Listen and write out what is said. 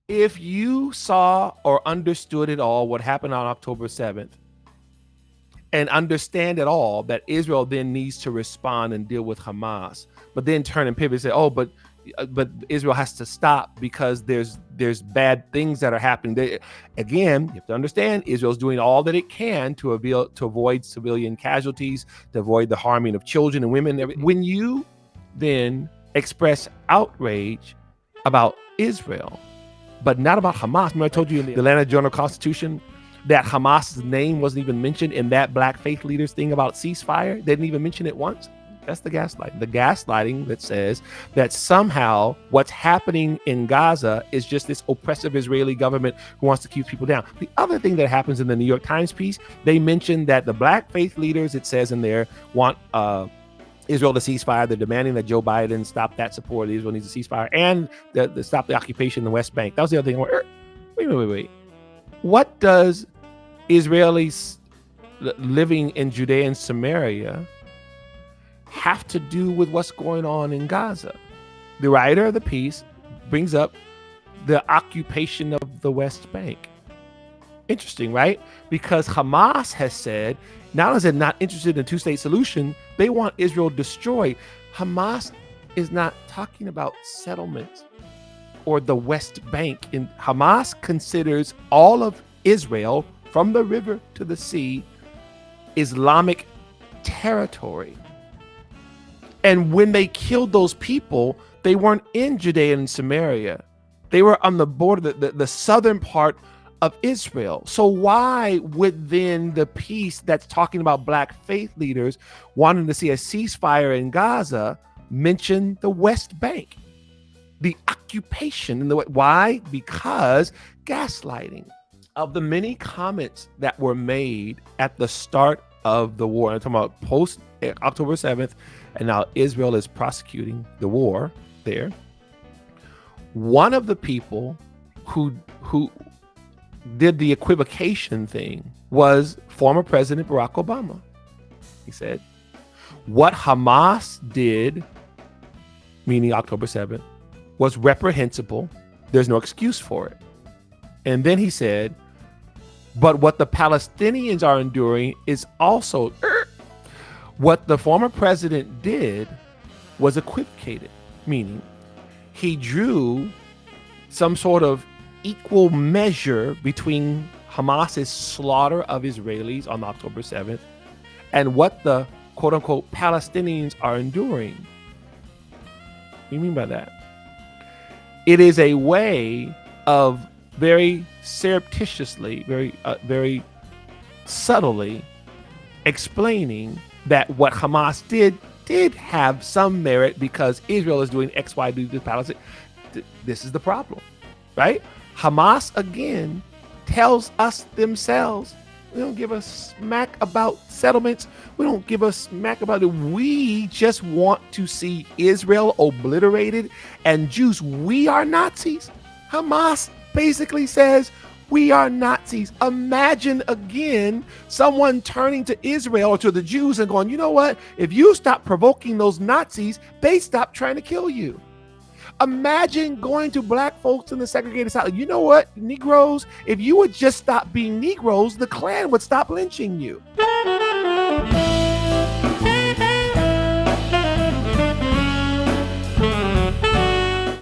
If you saw or understood at all what happened on October 7th, and understand at all that Israel then needs to respond and deal with Hamas, but then turn and pivot and say, "Oh, but Israel has to stop because there's bad things that are happening." Again, you have to understand Israel's doing all that it can to avoid civilian casualties, to avoid the harming of children and women. When you then express outrage about Israel, but not about Hamas. Remember I told you in the Atlanta Journal-Constitution that Hamas's name wasn't even mentioned in that Black faith leaders thing about ceasefire? They didn't even mention it once. That's the gaslighting. The gaslighting that says that somehow what's happening in Gaza is just this oppressive Israeli government who wants to keep people down. The other thing that happens in the New York Times piece, they mentioned that the Black faith leaders, it says in there, want Israel to ceasefire. They're demanding that Joe Biden stop that support. Israel needs a ceasefire and the stop the occupation in the West Bank. That was the other thing. Wait. What does Israelis living in Judea and Samaria have to do with what's going on in Gaza? The writer of the piece brings up the occupation of the West Bank. Interesting, right? Because Hamas has said, not only is it not interested in a two-state solution, they want Israel destroyed. Hamas is not talking about settlements or the West Bank. And Hamas considers all of Israel, from the river to the sea, Islamic territory. And when they killed those people, they weren't in Judea and Samaria. They were on the border, the southern part of Israel. So why would then the piece that's talking about Black faith leaders wanting to see a ceasefire in Gaza mention the West Bank, the occupation in the why? Because gaslighting. Of the many comments that were made at the start of the war, I'm talking about post October 7th, and now Israel is prosecuting the war there. One of the people who did the equivocation thing was former President Barack Obama. He said, what Hamas did, meaning October 7th, was reprehensible. There's no excuse for it. And then he said, but what the Palestinians are enduring is also what the former president did was equivocated, meaning he drew some sort of equal measure between Hamas's slaughter of Israelis on October 7th and what the quote unquote Palestinians are enduring. What do you mean by that? It is a way of very surreptitiously, very subtly explaining that what Hamas did have some merit because Israel is doing X, Y, Z to Palestine. This is the problem, right? Hamas, again, tells us themselves, we don't give a smack about settlements. We don't give a smack about it. We just want to see Israel obliterated and Jews. We are Nazis. Hamas basically says we are Nazis. Imagine again someone turning to Israel or to the Jews and going, you know what? If you stop provoking those Nazis, they stop trying to kill you. Imagine going to Black folks in the segregated South. You know what, Negroes? If you would just stop being Negroes, the Klan would stop lynching you.